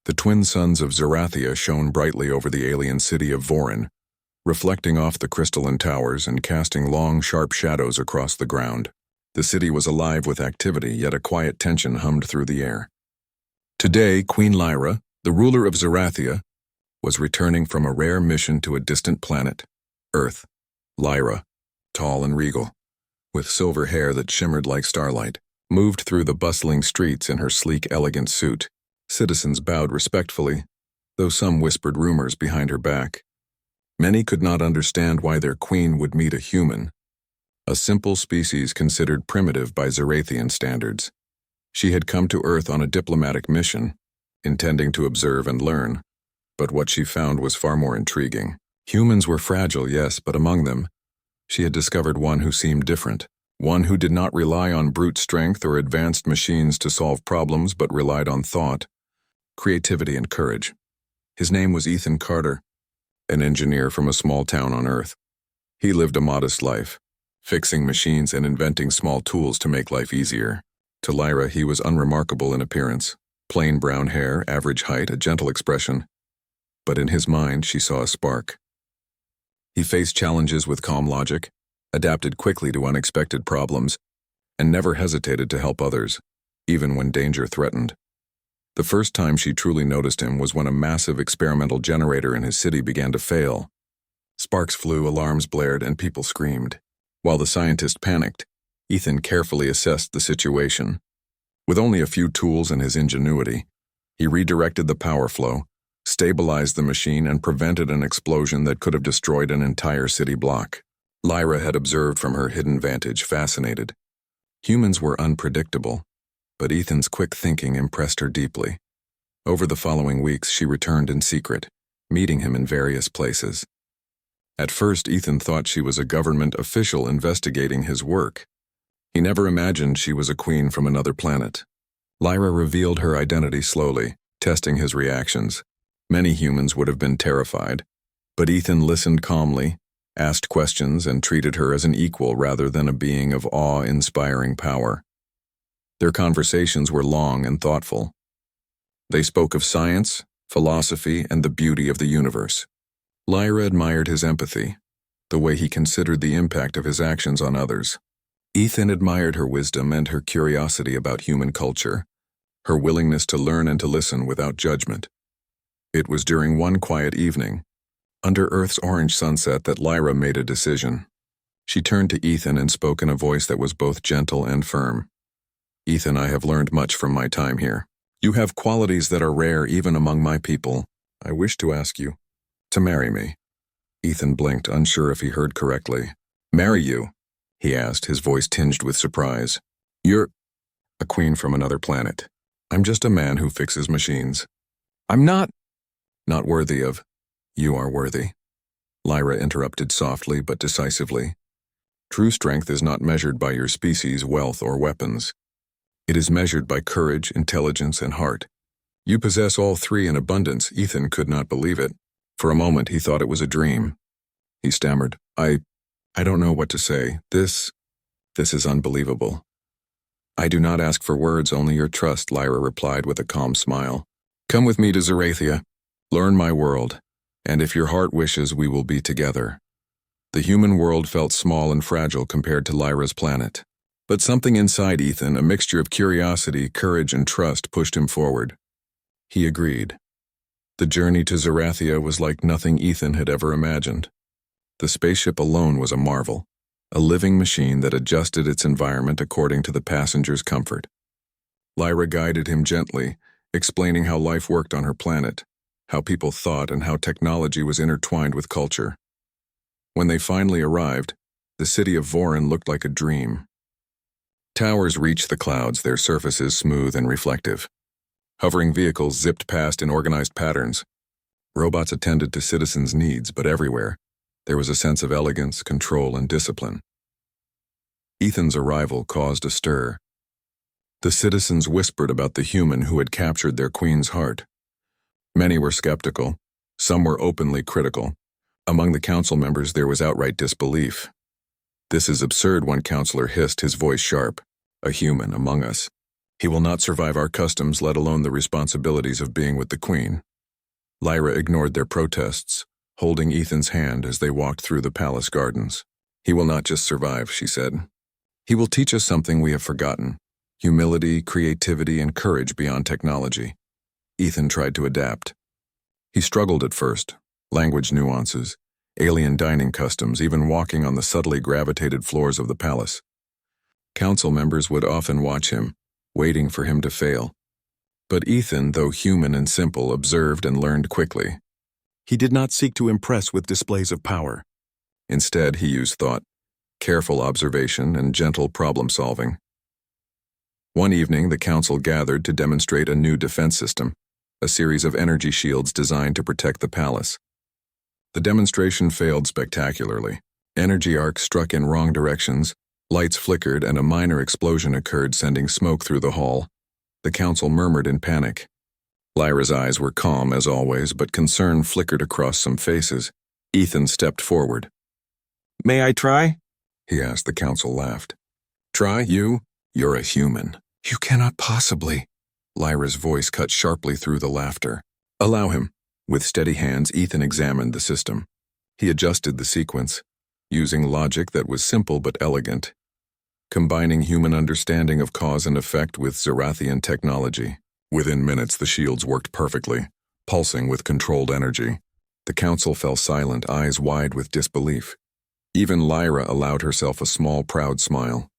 The twin suns of Zerathia shone brightly over the alien city of Vorin, reflecting off the crystalline towers and casting long, sharp shadows across the ground. The city was alive with activity, yet a quiet tension hummed through the air. Today, Queen Lyra, the ruler of Zerathia, was returning from a rare mission to a distant planet, Earth. Lyra, tall and regal, with silver hair that shimmered like starlight, moved through the bustling streets in her sleek, elegant suit. Citizens bowed respectfully, though some whispered rumors behind her back. Many could not understand why their queen would meet a human, a simple species considered primitive by Zerathian standards. She had come to Earth on a diplomatic mission, intending to observe and learn, but what she found was far more intriguing. Humans were fragile, yes, but among them, she had discovered one who seemed different, one who did not rely on brute strength or advanced machines to solve problems but relied on thought, creativity, and courage. His name was Ethan Carter, an engineer from a small town on Earth. He lived a modest life, fixing machines and inventing small tools to make life easier. To Lyra, he was unremarkable in appearance, plain brown hair, average height, a gentle expression. But in his mind, she saw a spark. He faced challenges with calm logic, adapted quickly to unexpected problems, and never hesitated to help others, even when danger threatened. The first time she truly noticed him was when a massive experimental generator in his city began to fail. Sparks flew, alarms blared, and people screamed. While the scientist panicked, Ethan carefully assessed the situation. With only a few tools and his ingenuity, he redirected the power flow, stabilized the machine, and prevented an explosion that could have destroyed an entire city block. Lyra had observed from her hidden vantage, fascinated. Humans were unpredictable, but Ethan's quick thinking impressed her deeply. Over the following weeks, she returned in secret, meeting him in various places. At first, Ethan thought she was a government official investigating his work. He never imagined she was a queen from another planet. Lyra revealed her identity slowly, testing his reactions. Many humans would have been terrified, but Ethan listened calmly, asked questions, and treated her as an equal rather than a being of awe-inspiring power. Their conversations were long and thoughtful. They spoke of science, philosophy, and the beauty of the universe. Lyra admired his empathy, the way he considered the impact of his actions on others. Ethan admired her wisdom and her curiosity about human culture, her willingness to learn and to listen without judgment. It was during one quiet evening, under Earth's orange sunset, that Lyra made a decision. She turned to Ethan and spoke in a voice that was both gentle and firm. "Ethan, I have learned much from my time here. You have qualities that are rare even among my people. I wish to ask you to marry me." Ethan blinked, unsure if he heard correctly. "Marry you?" he asked, his voice tinged with surprise. "You're a queen from another planet. I'm just a man who fixes machines. I'm not worthy of—" "You are worthy," Lyra interrupted softly but decisively. "True strength is not measured by your species, wealth, or weapons. It is measured by courage, intelligence, and heart. You possess all three in abundance." Ethan could not believe it. For a moment, he thought it was a dream. He stammered, I don't know what to say. This is unbelievable." "I do not ask for words, only your trust," Lyra replied with a calm smile. "Come with me to Zerathia. Learn my world, and if your heart wishes, we will be together." The human world felt small and fragile compared to Lyra's planet. But something inside Ethan, a mixture of curiosity, courage, and trust, pushed him forward. He agreed. The journey to Zerathia was like nothing Ethan had ever imagined. The spaceship alone was a marvel, a living machine that adjusted its environment according to the passenger's comfort. Lyra guided him gently, explaining how life worked on her planet, how people thought, and how technology was intertwined with culture. When they finally arrived, the city of Vorin looked like a dream. Towers reached the clouds, their surfaces smooth and reflective. Hovering vehicles zipped past in organized patterns. Robots attended to citizens' needs, but everywhere, there was a sense of elegance, control, and discipline. Ethan's arrival caused a stir. The citizens whispered about the human who had captured their queen's heart. Many were skeptical, some were openly critical. Among the council members, there was outright disbelief. "This is absurd," one counselor hissed, his voice sharp. "A human among us. He will not survive our customs, let alone the responsibilities of being with the Queen. Lyra ignored their protests, holding Ethan's hand as they walked through the palace gardens. He will not just survive, she said. He will teach us something we have forgotten: humility, creativity, and courage beyond technology. Ethan tried to adapt. He struggled at first: language nuances, alien dining customs, even walking on the subtly gravitated floors of the palace. Council members would often watch him, waiting for him to fail. But Ethan, though human and simple, observed and learned quickly. He did not seek to impress with displays of power. Instead, he used thought, careful observation, and gentle problem-solving. One evening, the council gathered to demonstrate a new defense system, a series of energy shields designed to protect the palace. The demonstration failed spectacularly. Energy arcs struck in wrong directions, lights flickered, and a minor explosion occurred, sending smoke through the hall. The council murmured in panic. Lyra's eyes were calm as always, but concern flickered across some faces. Ethan stepped forward. "May I try?" he asked. The council laughed. "Try, you? You're a human. You cannot possibly." Lyra's voice cut sharply through the laughter. "Allow him." With steady hands, Ethan examined the system. He adjusted the sequence, using logic that was simple but elegant, combining human understanding of cause and effect with Zarathian technology. Within minutes, the shields worked perfectly, pulsing with controlled energy. The council fell silent, eyes wide with disbelief. Even Lyra allowed herself a small, proud smile.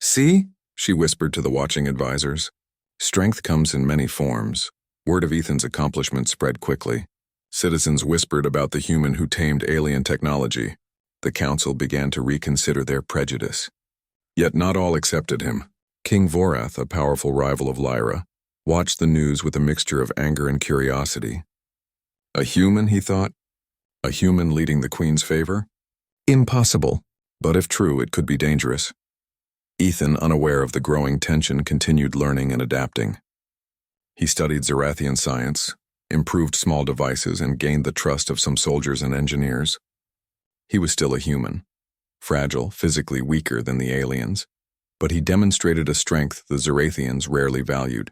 "See?" she whispered to the watching advisors. Strength comes in many forms. Word of Ethan's accomplishment spread quickly. Citizens whispered about the human who tamed alien technology. The council began to reconsider their prejudice. Yet not all accepted him. King Vorath, a powerful rival of Lyra, watched the news with a mixture of anger and curiosity. A human, he thought? A human leading the Queen's favor? Impossible. But if true, it could be dangerous. Ethan, unaware of the growing tension, continued learning and adapting. He studied Zarathian science, improved small devices, and gained the trust of some soldiers and engineers. He was still a human, fragile, physically weaker than the aliens, but he demonstrated a strength the Zarathians rarely valued: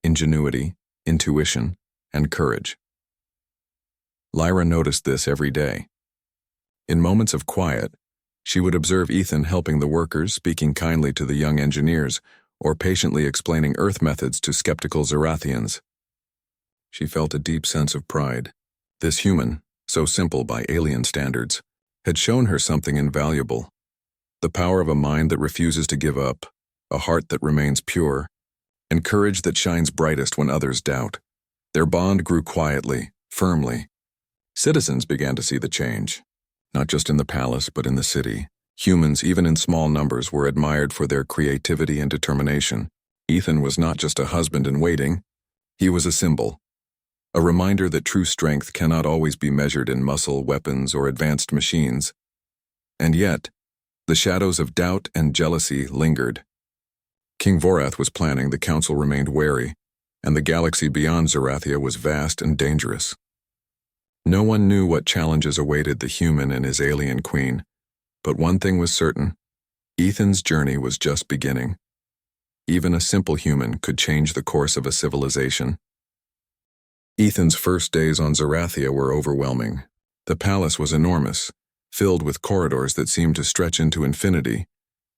ingenuity, intuition, and courage. Lyra noticed this every day. In moments of quiet, she would observe Ethan helping the workers, speaking kindly to the young engineers, or patiently explaining Earth methods to skeptical Zarathians. She felt a deep sense of pride. This human, so simple by alien standards, had shown her something invaluable: the power of a mind that refuses to give up, a heart that remains pure, and courage that shines brightest when others doubt. Their bond grew quietly, firmly. Citizens began to see the change. Not just in the palace, but in the city. Humans, even in small numbers, were admired for their creativity and determination. Ethan was not just a husband in waiting. He was a symbol. A reminder that true strength cannot always be measured in muscle, weapons, or advanced machines. And yet, the shadows of doubt and jealousy lingered. King Vorath was planning, the council remained wary, and the galaxy beyond Zarathia was vast and dangerous. No one knew what challenges awaited the human and his alien queen, but one thing was certain: Ethan's journey was just beginning. Even a simple human could change the course of a civilization. Ethan's first days on Zarathia were overwhelming. The palace was enormous, filled with corridors that seemed to stretch into infinity,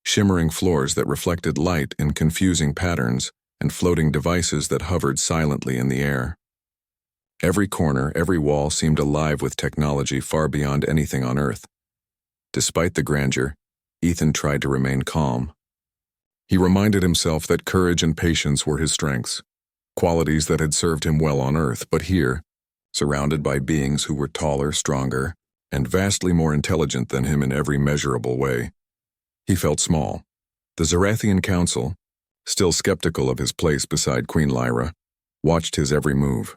shimmering floors that reflected light in confusing patterns, and floating devices that hovered silently in the air. Every corner, every wall seemed alive with technology far beyond anything on Earth. Despite the grandeur, Ethan tried to remain calm. He reminded himself that courage and patience were his strengths, qualities that had served him well on Earth, but here, surrounded by beings who were taller, stronger, and vastly more intelligent than him in every measurable way, he felt small. The Zarathian Council, still skeptical of his place beside Queen Lyra, watched his every move.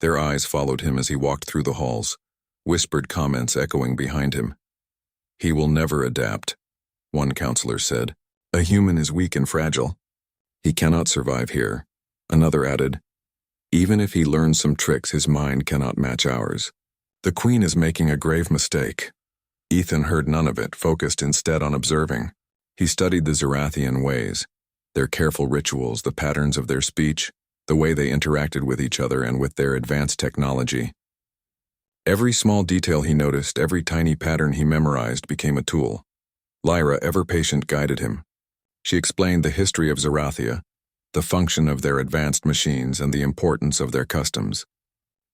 Their eyes followed him as he walked through the halls, whispered comments echoing behind him. "He will never adapt," one counselor said. "A human is weak and fragile. He cannot survive here." Another added, "Even if he learns some tricks, his mind cannot match ours. The Queen is making a grave mistake." Ethan heard none of it, focused instead on observing. He studied the Zarathian ways, Their careful rituals, the patterns of their speech, the way they interacted with each other and with their advanced technology. Every small detail he noticed, every tiny pattern he memorized became a tool. Lyra, ever patient, guided him. She explained the history of Zarathia, the function of their advanced machines, and the importance of their customs.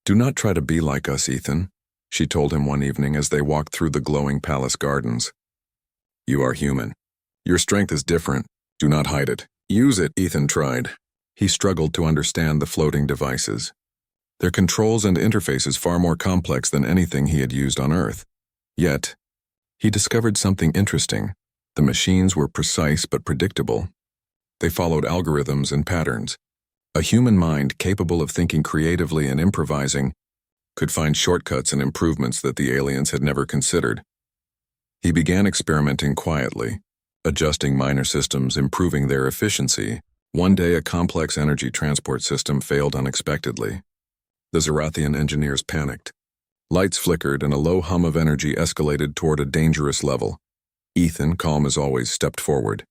"Do not try to be like us, Ethan," she told him one evening as they walked through the glowing palace gardens. "You are human. Your strength is different. Do not hide it. Use it," Ethan tried. He struggled to understand the floating devices. Their controls and interfaces far more complex than anything he had used on Earth. Yet, he discovered something interesting. The machines were precise but predictable. They followed algorithms and patterns. A human mind capable of thinking creatively and improvising could find shortcuts and improvements that the aliens had never considered. He began experimenting quietly, adjusting minor systems, improving their efficiency. One day, a complex energy transport system failed unexpectedly. The Zarathian engineers panicked. Lights flickered and a low hum of energy escalated toward a dangerous level. Ethan, calm as always, stepped forward.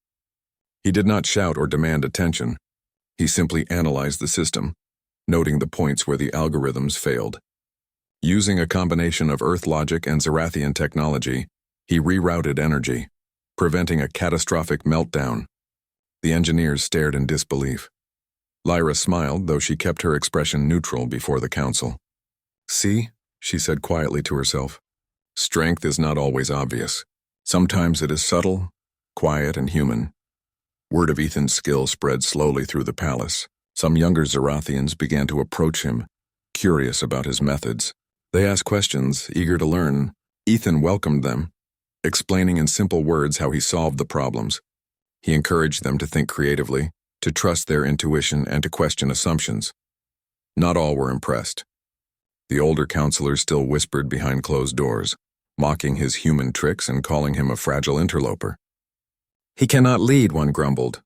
He did not shout or demand attention. He simply analyzed the system, noting the points where the algorithms failed. Using a combination of Earth logic and Zarathian technology, he rerouted energy, preventing a catastrophic meltdown. The engineers stared in disbelief. Lyra smiled, though she kept her expression neutral before the council. "See," she said quietly to herself, "strength is not always obvious. Sometimes it is subtle, quiet, and human." Word of Ethan's skill spread slowly through the palace. Some younger Zarathians began to approach him, curious about his methods. They asked questions, eager to learn. Ethan welcomed them, explaining in simple words how he solved the problems. He encouraged them to think creatively, to trust their intuition, and to question assumptions. Not all were impressed. The older counselors still whispered behind closed doors, mocking his human tricks and calling him a fragile interloper. "He cannot lead," one grumbled.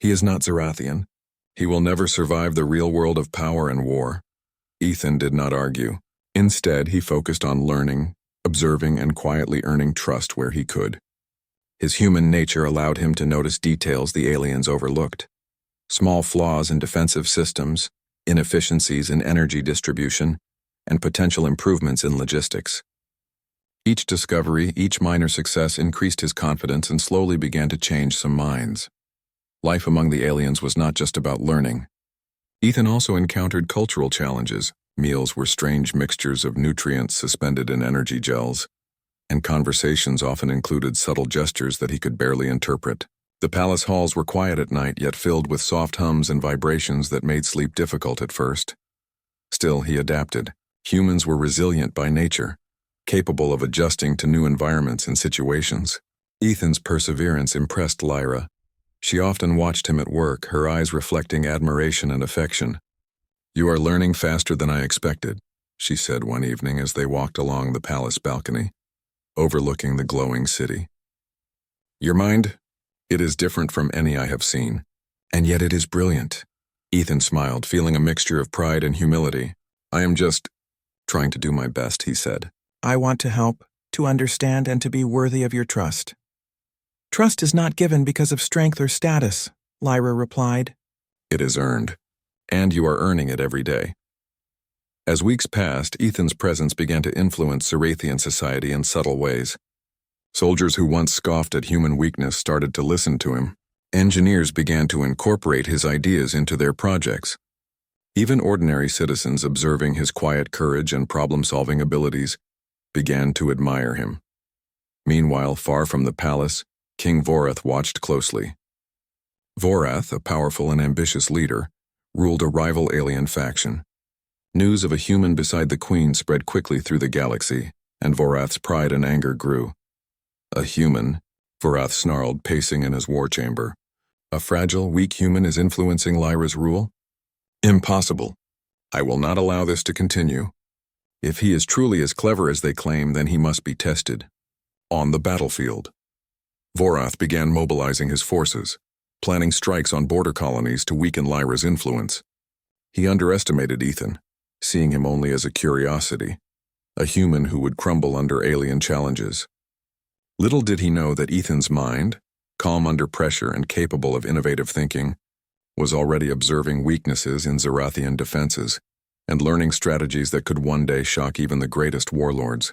"He is not Zarathian. He will never survive the real world of power and war." Ethan did not argue. Instead, he focused on learning, observing, and quietly earning trust where he could. His human nature allowed him to notice details the aliens overlooked. Small flaws in defensive systems, inefficiencies in energy distribution, and potential improvements in logistics. Each discovery, each minor success increased his confidence and slowly began to change some minds. Life among the aliens was not just about learning. Ethan also encountered cultural challenges. Meals were strange mixtures of nutrients suspended in energy gels, and conversations often included subtle gestures that he could barely interpret. The palace halls were quiet at night, yet filled with soft hums and vibrations that made sleep difficult at first. Still, he adapted. Humans were resilient by nature, capable of adjusting to new environments and situations. Ethan's perseverance impressed Lyra. She often watched him at work, her eyes reflecting admiration and affection. "You are learning faster than I expected," she said one evening as they walked along the palace balcony, overlooking the glowing city. "Your mind? It is different from any I have seen, and yet it is brilliant." Ethan smiled, feeling a mixture of pride and humility. "I am just trying to do my best," he said. "I want to help, to understand, and to be worthy of your trust." "Trust is not given because of strength or status," Lyra replied. "It is earned, and you are earning it every day." As weeks passed, Ethan's presence began to influence Zarathian society in subtle ways. Soldiers who once scoffed at human weakness started to listen to him. Engineers began to incorporate his ideas into their projects. Even ordinary citizens, observing his quiet courage and problem-solving abilities, began to admire him. Meanwhile, far from the palace, King Vorath watched closely. Vorath, a powerful and ambitious leader, ruled a rival alien faction. News of a human beside the queen spread quickly through the galaxy, and Vorath's pride and anger grew. "A human," Vorath snarled, pacing in his war chamber. "A fragile, weak human is influencing Lyra's rule? Impossible. I will not allow this to continue. If he is truly as clever as they claim, then he must be tested. On the battlefield." Vorath began mobilizing his forces, planning strikes on border colonies to weaken Lyra's influence. He underestimated Ethan, seeing him only as a curiosity, a human who would crumble under alien challenges. Little did he know that Ethan's mind, calm under pressure and capable of innovative thinking, was already observing weaknesses in Zarathian defenses and learning strategies that could one day shock even the greatest warlords.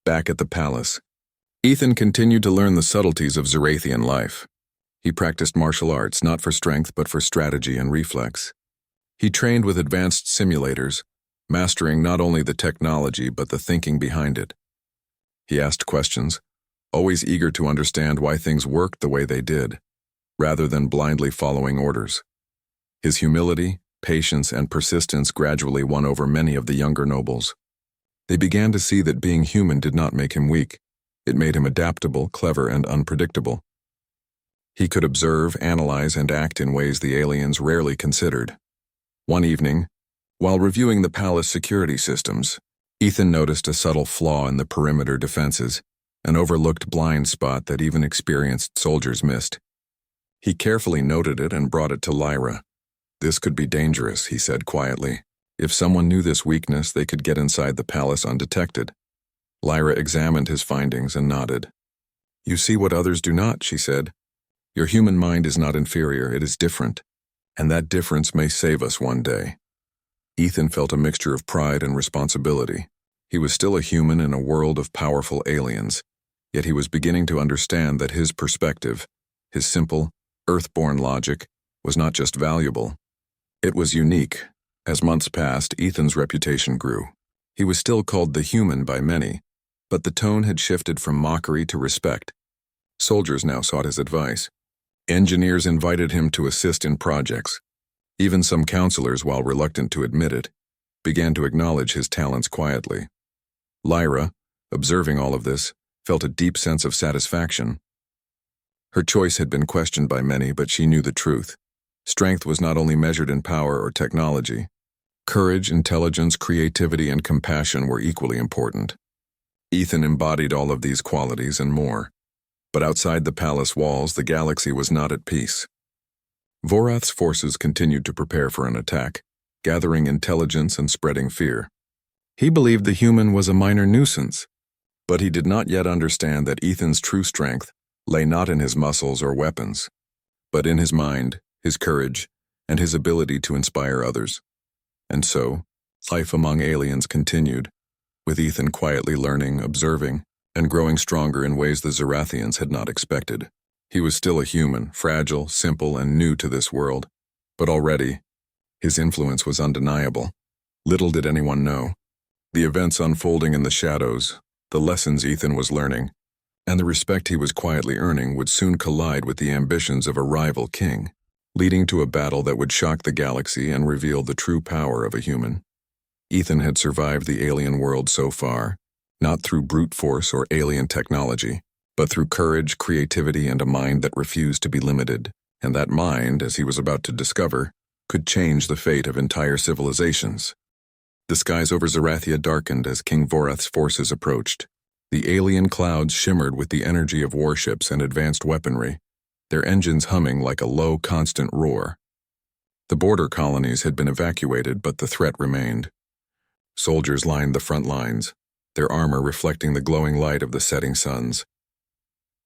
Back at the palace, Ethan continued to learn the subtleties of Zarathian life. He practiced martial arts not for strength but for strategy and reflex. He trained with advanced simulators, mastering not only the technology but the thinking behind it. He asked questions, always eager to understand why things worked the way they did, rather than blindly following orders. His humility, patience, and persistence gradually won over many of the younger nobles. They began to see that being human did not make him weak. It made him adaptable, clever, and unpredictable. He could observe, analyze, and act in ways the aliens rarely considered. One evening, while reviewing the palace security systems, Ethan noticed a subtle flaw in the perimeter defenses, an overlooked blind spot that even experienced soldiers missed. He carefully noted it and brought it to Lyra. "This could be dangerous," he said quietly. "If someone knew this weakness, they could get inside the palace undetected." Lyra examined his findings and nodded. "You see what others do not," she said. "Your human mind is not inferior, it is different, and that difference may save us one day." Ethan felt a mixture of pride and responsibility. He was still a human in a world of powerful aliens, yet he was beginning to understand that his perspective, his simple, earthborn logic, was not just valuable. It was unique. As months passed, Ethan's reputation grew. He was still called the human by many, but the tone had shifted from mockery to respect. Soldiers now sought his advice. Engineers invited him to assist in projects. Even some counselors, while reluctant to admit it, began to acknowledge his talents quietly. Lyra, observing all of this, felt a deep sense of satisfaction. Her choice had been questioned by many, but she knew the truth. Strength was not only measured in power or technology. Courage, intelligence, creativity, and compassion were equally important. Ethan embodied all of these qualities and more. But outside the palace walls, the galaxy was not at peace. Vorath's forces continued to prepare for an attack, gathering intelligence and spreading fear. He believed the human was a minor nuisance, but he did not yet understand that Ethan's true strength lay not in his muscles or weapons, but in his mind, his courage, and his ability to inspire others. And so, life among aliens continued, with Ethan quietly learning, observing, and growing stronger in ways the Zarathians had not expected. He was still a human, fragile, simple, and new to this world, but already, his influence was undeniable. Little did anyone know. The events unfolding in the shadows, the lessons Ethan was learning, and the respect he was quietly earning would soon collide with the ambitions of a rival king, leading to a battle that would shock the galaxy and reveal the true power of a human. Ethan had survived the alien world so far, not through brute force or alien technology, but through courage, creativity, and a mind that refused to be limited. And that mind, as he was about to discover, could change the fate of entire civilizations. The skies over Zarathia darkened as King Vorath's forces approached. The alien clouds shimmered with the energy of warships and advanced weaponry, their engines humming like a low, constant roar. The border colonies had been evacuated, but the threat remained. Soldiers lined the front lines, their armor reflecting the glowing light of the setting suns.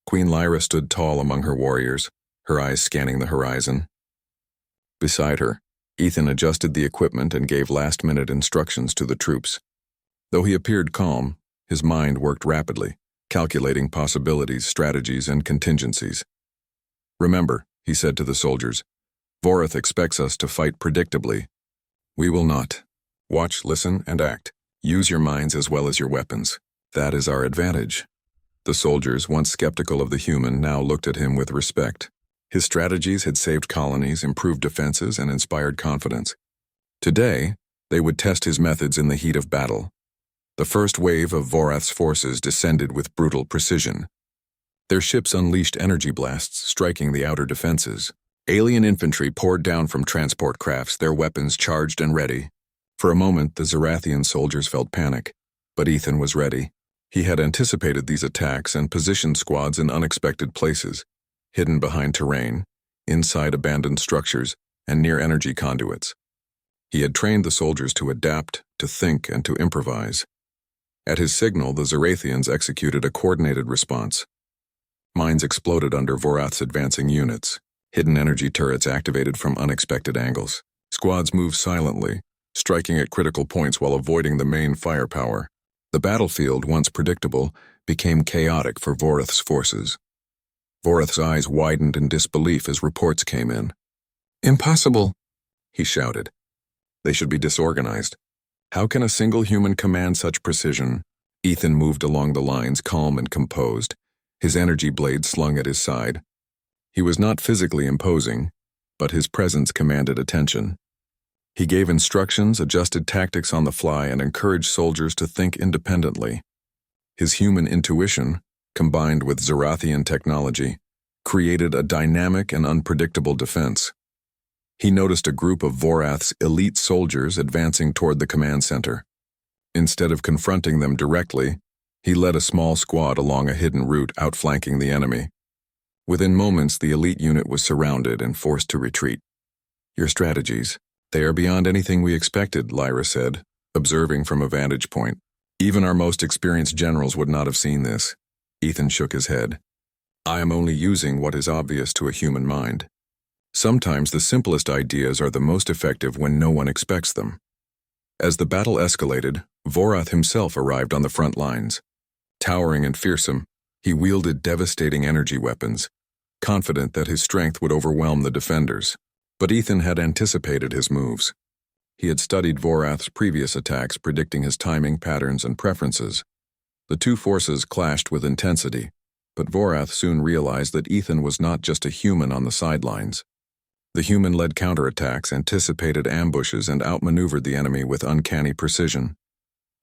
Queen Lyra stood tall among her warriors, her eyes scanning the horizon. Beside her, Ethan adjusted the equipment and gave last-minute instructions to the troops. Though he appeared calm, his mind worked rapidly, calculating possibilities, strategies, and contingencies. "Remember," he said to the soldiers, "Vorath expects us to fight predictably. We will not. Watch, listen, and act. Use your minds as well as your weapons. That is our advantage." The soldiers, once skeptical of the human, now looked at him with respect. His strategies had saved colonies, improved defenses, and inspired confidence. Today, they would test his methods in the heat of battle. The first wave of Vorath's forces descended with brutal precision. Their ships unleashed energy blasts, striking the outer defenses. Alien infantry poured down from transport crafts, their weapons charged and ready. For a moment, the Zarathian soldiers felt panic, but Ethan was ready. He had anticipated these attacks and positioned squads in unexpected places, hidden behind terrain, inside abandoned structures, and near energy conduits. He had trained the soldiers to adapt, to think, and to improvise. At his signal, the Zarathians executed a coordinated response. Mines exploded under Vorath's advancing units. Hidden energy turrets activated from unexpected angles. Squads moved silently, striking at critical points while avoiding the main firepower. The battlefield, once predictable, became chaotic for Vorath's forces. Vorath's eyes widened in disbelief as reports came in. "Impossible," he shouted. "They should be disorganized. How can a single human command such precision?" Ethan moved along the lines, calm and composed, his energy blade slung at his side. He was not physically imposing, but his presence commanded attention. He gave instructions, adjusted tactics on the fly, and encouraged soldiers to think independently. His human intuition, combined with Zorathian technology, created a dynamic and unpredictable defense. He noticed a group of Vorath's elite soldiers advancing toward the command center. Instead of confronting them directly, he led a small squad along a hidden route, outflanking the enemy. Within moments, the elite unit was surrounded and forced to retreat. "Your strategies, they are beyond anything we expected," Lyra said, observing from a vantage point. "Even our most experienced generals would not have seen this." Ethan shook his head. "I am only using what is obvious to a human mind. Sometimes the simplest ideas are the most effective when no one expects them." As the battle escalated, Vorath himself arrived on the front lines. Towering and fearsome, he wielded devastating energy weapons, confident that his strength would overwhelm the defenders. But Ethan had anticipated his moves. He had studied Vorath's previous attacks, predicting his timing, patterns, and preferences. The two forces clashed with intensity, but Vorath soon realized that Ethan was not just a human on the sidelines. The human led counterattacks, anticipated ambushes, and outmaneuvered the enemy with uncanny precision.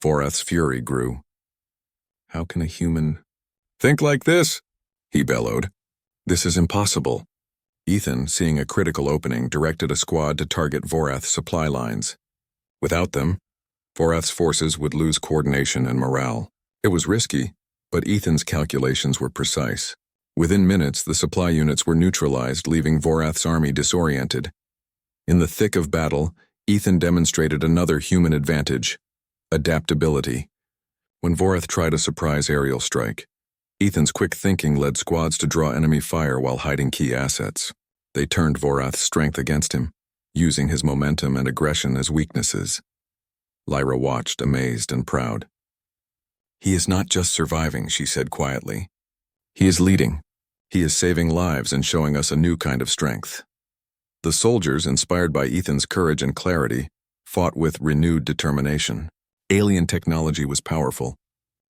Vorath's fury grew. "How can a human think like this?" he bellowed. "This is impossible." Ethan, seeing a critical opening, directed a squad to target Vorath's supply lines. Without them, Vorath's forces would lose coordination and morale. It was risky, but Ethan's calculations were precise. Within minutes, the supply units were neutralized, leaving Vorath's army disoriented. In the thick of battle, Ethan demonstrated another human advantage: adaptability. When Vorath tried a surprise aerial strike, Ethan's quick thinking led squads to draw enemy fire while hiding key assets. They turned Vorath's strength against him, using his momentum and aggression as weaknesses. Lyra watched, amazed and proud. "He is not just surviving," she said quietly. "He is leading. He is saving lives and showing us a new kind of strength." The soldiers, inspired by Ethan's courage and clarity, fought with renewed determination. Alien technology was powerful.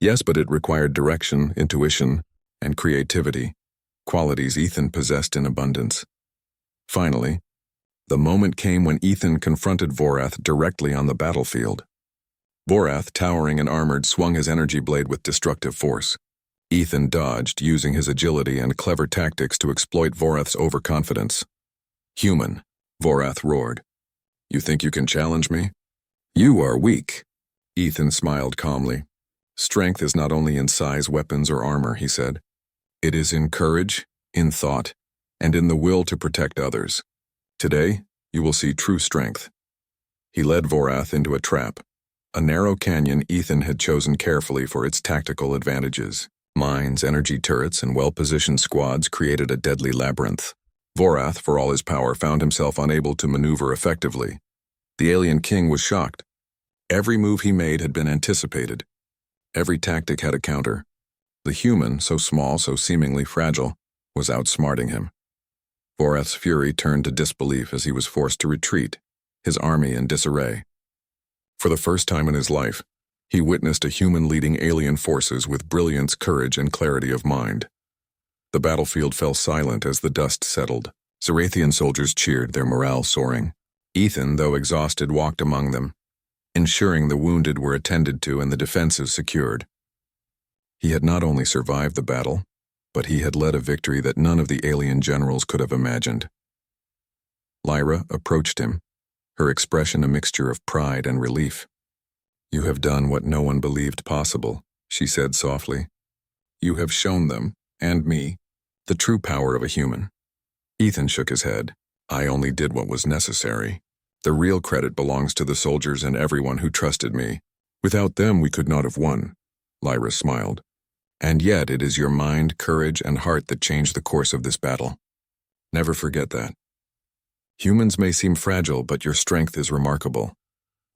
Yes, but it required direction, intuition, and creativity, qualities Ethan possessed in abundance. Finally, the moment came when Ethan confronted Vorath directly on the battlefield. Vorath, towering and armored, swung his energy blade with destructive force. Ethan dodged, using his agility and clever tactics to exploit Vorath's overconfidence. "Human," Vorath roared. "You think you can challenge me? You are weak." Ethan smiled calmly. "Strength is not only in size, weapons, or armor," he said. "It is in courage, in thought, and in the will to protect others. Today, you will see true strength." He led Vorath into a trap, a narrow canyon Ethan had chosen carefully for its tactical advantages. Mines, energy turrets, and well-positioned squads created a deadly labyrinth. Vorath, for all his power, found himself unable to maneuver effectively. The alien king was shocked. Every move he made had been anticipated. Every tactic had a counter. The human, so small, so seemingly fragile, was outsmarting him. Vorath's fury turned to disbelief as he was forced to retreat, his army in disarray. For the first time in his life, he witnessed a human leading alien forces with brilliance, courage, and clarity of mind. The battlefield fell silent as the dust settled. Zorathian soldiers cheered, their morale soaring. Ethan, though exhausted, walked among them, ensuring the wounded were attended to and the defenses secured. He had not only survived the battle, but he had led a victory that none of the alien generals could have imagined. Lyra approached him, her expression a mixture of pride and relief. "You have done what no one believed possible," she said softly. "You have shown them, and me, the true power of a human." Ethan shook his head. "I only did what was necessary. The real credit belongs to the soldiers and everyone who trusted me. Without them, we could not have won." Lyra smiled. And yet it is your mind, courage, and heart that change the course of this battle. Never forget that. Humans may seem fragile, but your strength is remarkable.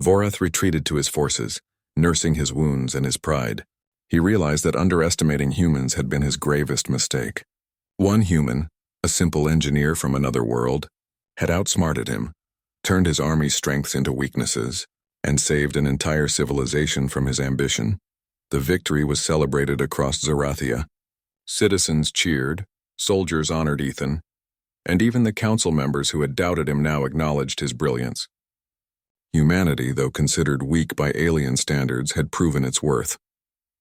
Vorath retreated to his forces, nursing his wounds and his pride. He realized that underestimating humans had been his gravest mistake. One human, a simple engineer from another world, had outsmarted him, turned his army's strengths into weaknesses, and saved an entire civilization from his ambition. The victory was celebrated across Zarathia. Citizens cheered, soldiers honored Ethan, and even the council members who had doubted him now acknowledged his brilliance. Humanity, though considered weak by alien standards, had proven its worth.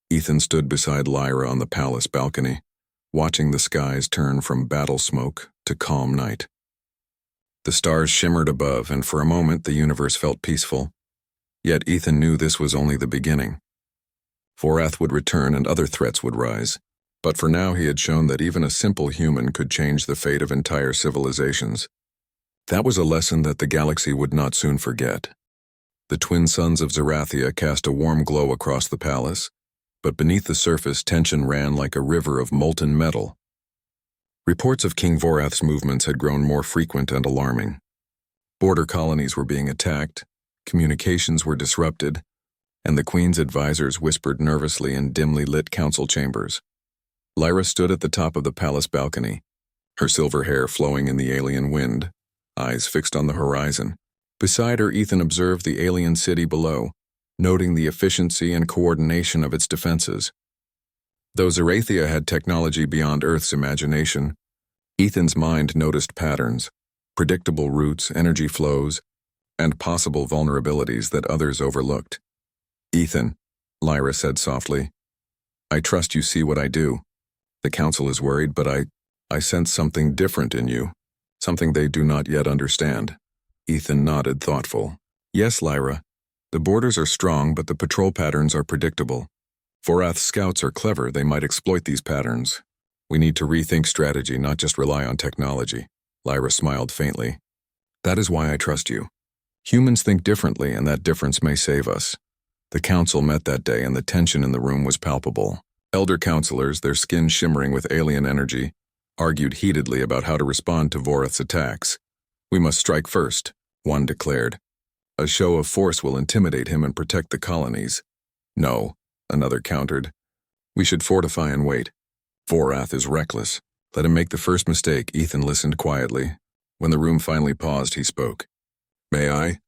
Ethan stood beside Lyra on the palace balcony, watching the skies turn from battle smoke to calm night. The stars shimmered above, and for a moment the universe felt peaceful. Yet Ethan knew this was only the beginning. Vorath would return and other threats would rise, but for now he had shown that even a simple human could change the fate of entire civilizations. That was a lesson that the galaxy would not soon forget. The twin suns of Zarathia cast a warm glow across the palace, but beneath the surface tension ran like a river of molten metal. Reports of King Vorath's movements had grown more frequent and alarming. Border colonies were being attacked, communications were disrupted, and the Queen's advisors whispered nervously in dimly lit council chambers. Lyra stood at the top of the palace balcony, her silver hair flowing in the alien wind, eyes fixed on the horizon. Beside her, Ethan observed the alien city below, noting the efficiency and coordination of its defenses. Though Zarathia had technology beyond Earth's imagination, Ethan's mind noticed patterns, predictable routes, energy flows, and possible vulnerabilities that others overlooked. "Ethan," Lyra said softly, "I trust you see what I do. The council is worried, but I sense something different in you, something they do not yet understand." Ethan nodded, thoughtful. "Yes, Lyra. The borders are strong, but the patrol patterns are predictable. Vorath's scouts are clever, they might exploit these patterns. We need to rethink strategy, not just rely on technology." Lyra smiled faintly. "That is why I trust you. Humans think differently, and that difference may save us." The council met that day, and the tension in the room was palpable. Elder counselors, their skin shimmering with alien energy, argued heatedly about how to respond to Vorath's attacks. "We must strike first," one declared. "A show of force will intimidate him and protect the colonies." "No," another countered. "We should fortify and wait. Vorath is reckless. Let him make the first mistake." Ethan listened quietly. When the room finally paused, he spoke. "May I?"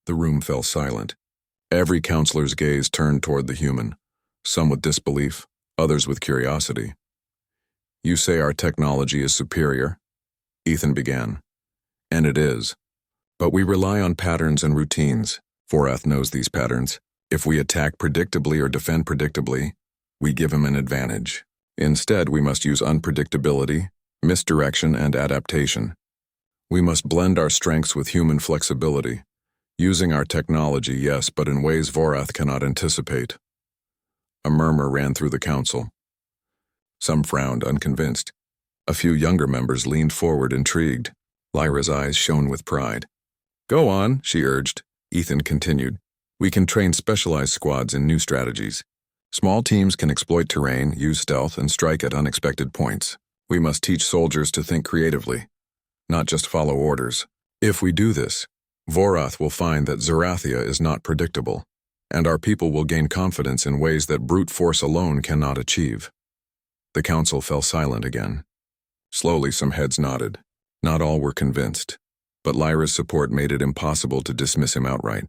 The room fell silent. Every counselor's gaze turned toward the human, some with disbelief, others with curiosity. "You say our technology is superior?" Ethan began. "And it is. But we rely on patterns and routines. Vorath knows these patterns. If we attack predictably or defend predictably, we give him an advantage. Instead, we must use unpredictability, misdirection, and adaptation. We must blend our strengths with human flexibility, using our technology, yes, but in ways Vorath cannot anticipate." A murmur ran through the council. Some frowned, unconvinced. A few younger members leaned forward, intrigued. Lyra's eyes shone with pride. "Go on," she urged. Ethan continued. "We can train specialized squads in new strategies. Small teams can exploit terrain, use stealth, and strike at unexpected points. We must teach soldiers to think creatively, not just follow orders. If we do this, Vorath will find that Zarathia is not predictable, and our people will gain confidence in ways that brute force alone cannot achieve." The council fell silent again. Slowly some heads nodded. Not all were convinced, but Lyra's support made it impossible to dismiss him outright.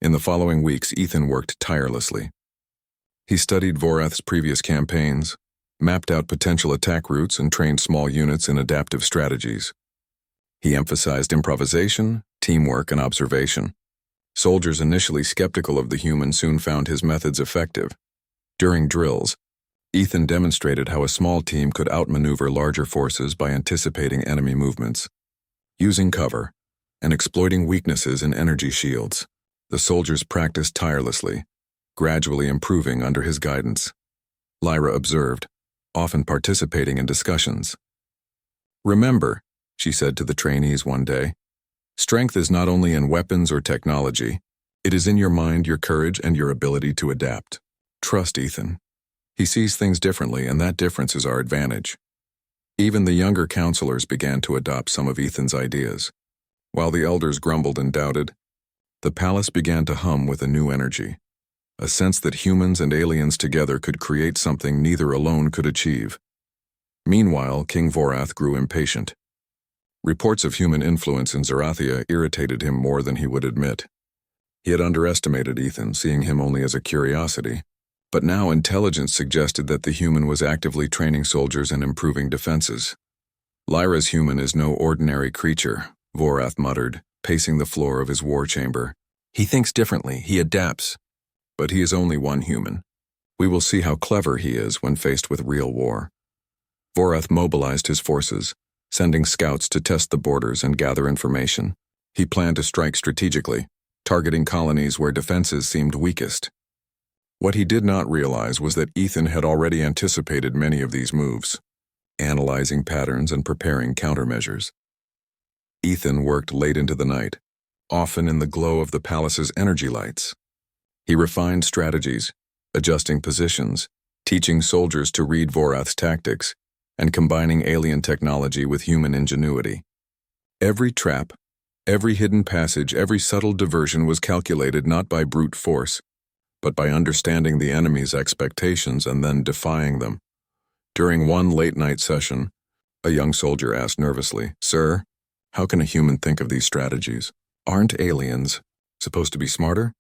In the following weeks, Ethan worked tirelessly. He studied Vorath's previous campaigns, mapped out potential attack routes, and trained small units in adaptive strategies. He emphasized improvisation, teamwork, and observation. Soldiers initially skeptical of the human soon found his methods effective. During drills, Ethan demonstrated how a small team could outmaneuver larger forces by anticipating enemy movements. Using cover and exploiting weaknesses in energy shields, the soldiers practiced tirelessly, gradually improving under his guidance. Lyra observed, often participating in discussions. "Remember," she said to the trainees one day, "strength is not only in weapons or technology, it is in your mind, your courage, and your ability to adapt. Trust Ethan. He sees things differently, and that difference is our advantage. Even the younger counselors began to adopt some of Ethan's ideas. While the elders grumbled and doubted, the palace began to hum with a new energy, a sense that humans and aliens together could create something neither alone could achieve. Meanwhile, King Vorath grew impatient. Reports of human influence in Zarathia irritated him more than he would admit. He had underestimated Ethan, seeing him only as a curiosity, but now intelligence suggested that the human was actively training soldiers and improving defenses. Lyra's human is no ordinary creature, Vorath muttered, pacing the floor of his war chamber. He thinks differently, he adapts. But he is only one human. We will see how clever he is when faced with real war. Vorath mobilized his forces, sending scouts to test the borders and gather information. He planned to strike strategically, targeting colonies where defenses seemed weakest. What he did not realize was that Ethan had already anticipated many of these moves, analyzing patterns and preparing countermeasures. Ethan worked late into the night, often in the glow of the palace's energy lights. He refined strategies, adjusting positions, teaching soldiers to read Vorath's tactics, and combining alien technology with human ingenuity. Every trap, every hidden passage, every subtle diversion was calculated not by brute force, but by understanding the enemy's expectations and then defying them. During one late-night session, a young soldier asked nervously, "Sir, how can a human think of these strategies? Aren't aliens supposed to be smarter?"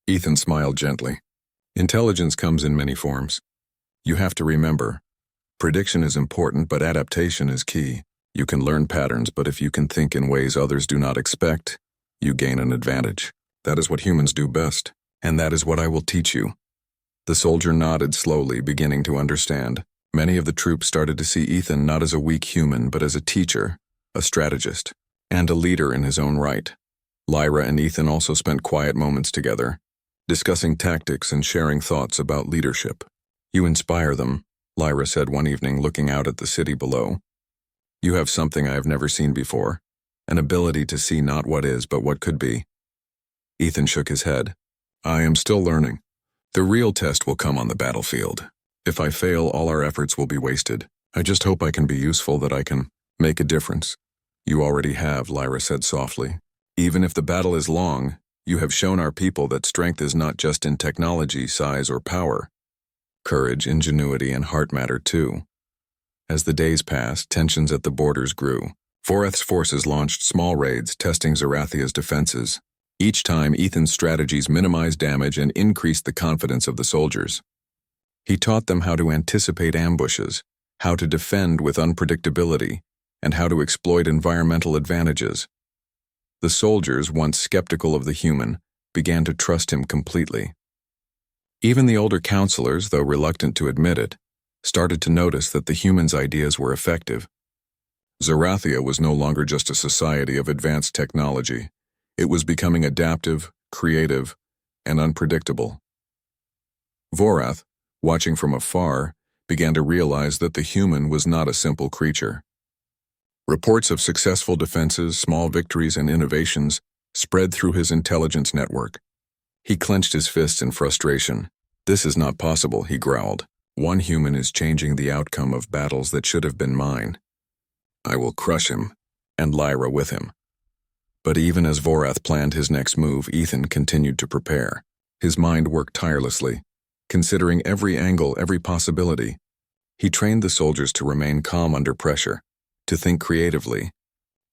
Ethan smiled gently. Intelligence comes in many forms. You have to remember, prediction is important, but adaptation is key. You can learn patterns, but if you can think in ways others do not expect, you gain an advantage. That is what humans do best, and that is what I will teach you. The soldier nodded slowly, beginning to understand. Many of the troops started to see Ethan not as a weak human, but as a teacher, a strategist, and a leader in his own right. Lyra and Ethan also spent quiet moments together, discussing tactics and sharing thoughts about leadership. "You inspire them," Lyra said one evening, looking out at the city below. "You have something I have never seen before, an ability to see not what is, but what could be." Ethan shook his head. "I am still learning. The real test will come on the battlefield. If I fail, all our efforts will be wasted. I just hope I can be useful, that I can make a difference." "You already have," Lyra said softly. "Even if the battle is long, you have shown our people that strength is not just in technology, size, or power. Courage, ingenuity, and heart matter too." As the days passed, tensions at the borders grew. Vorath's forces launched small raids, testing Zarathia's defenses. Each time, Ethan's strategies minimized damage and increased the confidence of the soldiers. He taught them how to anticipate ambushes, how to defend with unpredictability, and how to exploit environmental advantages. The soldiers, once skeptical of the human, began to trust him completely. Even the older counselors, though reluctant to admit it, started to notice that the human's ideas were effective. Zarathia was no longer just a society of advanced technology. It was becoming adaptive, creative, and unpredictable. Vorath, watching from afar, began to realize that the human was not a simple creature. Reports of successful defenses, small victories, and innovations spread through his intelligence network. He clenched his fists in frustration. "This is not possible," he growled. "One human is changing the outcome of battles that should have been mine. I will crush him, and Lyra with him." But even as Vorath planned his next move, Ethan continued to prepare. His mind worked tirelessly, considering every angle, every possibility. He trained the soldiers to remain calm under pressure, to think creatively,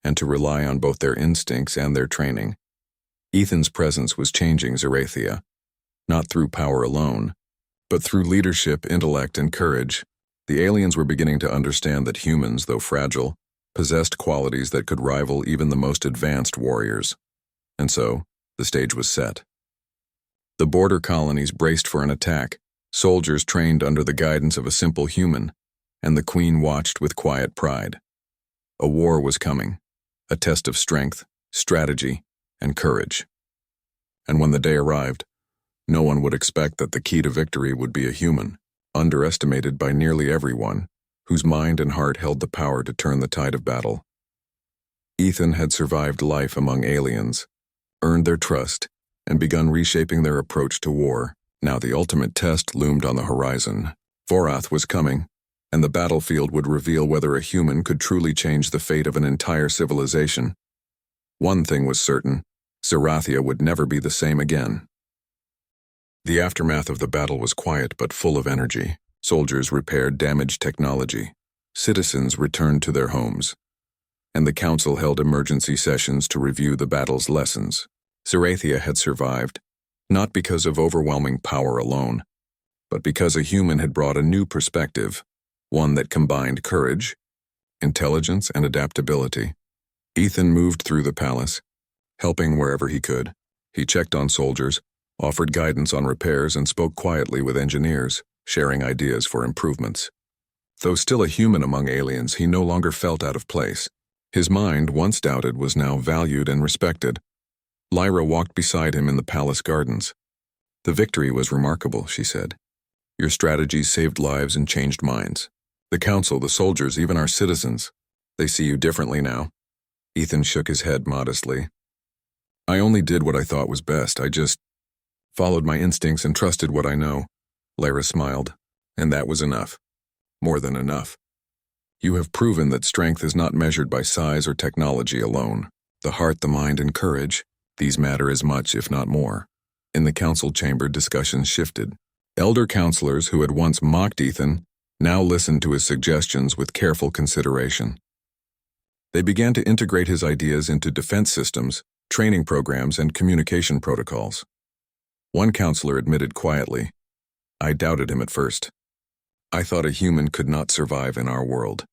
and to rely on both their instincts and their training. Ethan's presence was changing Zarathia, not through power alone, but through leadership, intellect, and courage. The aliens were beginning to understand that humans, though fragile, possessed qualities that could rival even the most advanced warriors. And so, the stage was set. The border colonies braced for an attack, soldiers trained under the guidance of a simple human, and the Queen watched with quiet pride. A war was coming, a test of strength, strategy, and courage. And when the day arrived, no one would expect that the key to victory would be a human, underestimated by nearly everyone, whose mind and heart held the power to turn the tide of battle. Ethan had survived life among aliens, earned their trust, and begun reshaping their approach to war. Now the ultimate test loomed on the horizon. Vorath was coming, and the battlefield would reveal whether a human could truly change the fate of an entire civilization. One thing was certain: Zerathia would never be the same again. The aftermath of the battle was quiet but full of energy. Soldiers repaired damaged technology. Citizens returned to their homes. And the council held emergency sessions to review the battle's lessons. Zerathia had survived, not because of overwhelming power alone, but because a human had brought a new perspective, one that combined courage, intelligence, and adaptability. Ethan moved through the palace, helping wherever he could. He checked on soldiers, offered guidance on repairs, and spoke quietly with engineers, sharing ideas for improvements. Though still a human among aliens, he no longer felt out of place. His mind, once doubted, was now valued and respected. Lyra walked beside him in the palace gardens. "The victory was remarkable," she said. "Your strategies saved lives and changed minds. The council, the soldiers, even our citizens, they see you differently now." Ethan shook his head modestly. "I only did what I thought was best. I just followed my instincts and trusted what I know." Lyra smiled. "And that was enough. More than enough. You have proven that strength is not measured by size or technology alone. The heart, the mind, and courage, these matter as much, if not more." In the council chamber, discussions shifted. Elder counselors who had once mocked Ethan now listened to his suggestions with careful consideration. They began to integrate his ideas into defense systems, training programs, and communication protocols. One counselor admitted quietly, "I doubted him at first. I thought a human could not survive in our world.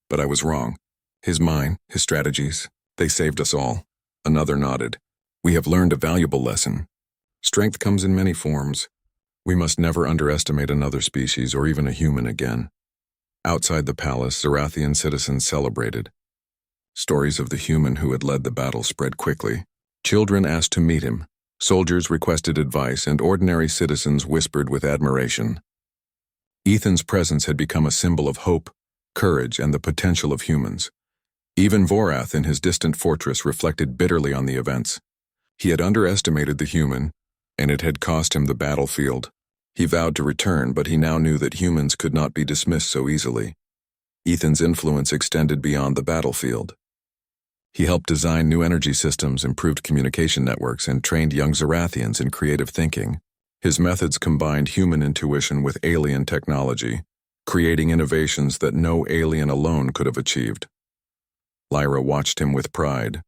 But I was wrong. His mind, his strategies, they saved us all." Another nodded. "We have learned a valuable lesson. Strength comes in many forms. We must never underestimate another species or even a human again." Outside the palace, Zerathian citizens celebrated. Stories of the human who had led the battle spread quickly. Children asked to meet him. Soldiers requested advice, and ordinary citizens whispered with admiration. Ethan's presence had become a symbol of hope, courage, and the potential of humans. Even Vorath in his distant fortress reflected bitterly on the events. He had underestimated the human, and it had cost him the battlefield. He vowed to return, but he now knew that humans could not be dismissed so easily. Ethan's influence extended beyond the battlefield. He helped design new energy systems, improved communication networks, and trained young Zerathians in creative thinking. His methods combined human intuition with alien technology, creating innovations that no alien alone could have achieved. Lyra watched him with pride.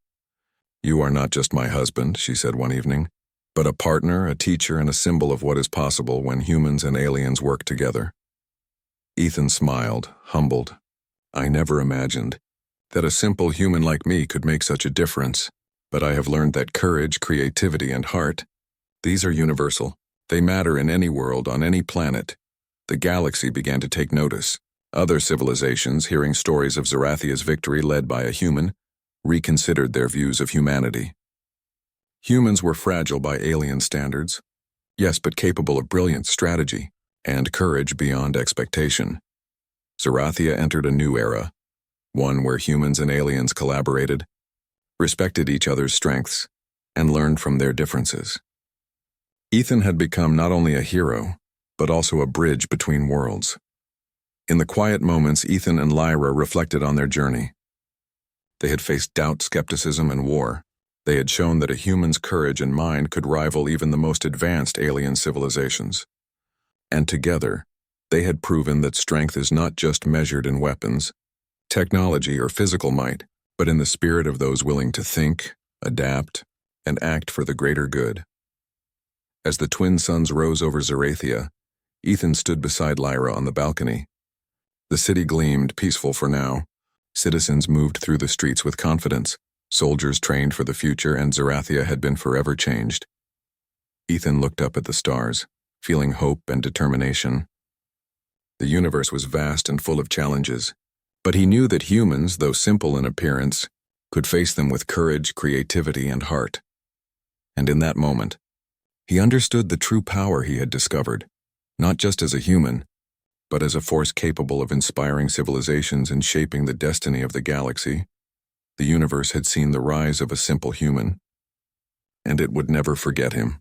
"You are not just my husband," she said one evening, "but a partner, a teacher, and a symbol of what is possible when humans and aliens work together." Ethan smiled, humbled. "I never imagined that a simple human like me could make such a difference, but I have learned that courage, creativity, and heart, these are universal. They matter in any world, on any planet." The galaxy began to take notice. Other civilizations, hearing stories of Zerathia's victory led by a human, reconsidered their views of humanity. Humans were fragile by alien standards, yes, but capable of brilliant strategy and courage beyond expectation. Zerathia entered a new era, one where humans and aliens collaborated, respected each other's strengths, and learned from their differences. Ethan had become not only a hero, but also a bridge between worlds. In the quiet moments, Ethan and Lyra reflected on their journey. They had faced doubt, skepticism, and war. They had shown that a human's courage and mind could rival even the most advanced alien civilizations. And together, they had proven that strength is not just measured in weapons, technology, or physical might, but in the spirit of those willing to think, adapt, and act for the greater good. As the twin suns rose over Zerathia, Ethan stood beside Lyra on the balcony. The city gleamed, peaceful for now. Citizens moved through the streets with confidence. Soldiers trained for the future, and Zerathia had been forever changed. Ethan looked up at the stars, feeling hope and determination. The universe was vast and full of challenges, but he knew that humans, though simple in appearance, could face them with courage, creativity, and heart. And in that moment, he understood the true power he had discovered, not just as a human, but as a force capable of inspiring civilizations and shaping the destiny of the galaxy. The universe had seen the rise of a simple human, and it would never forget him.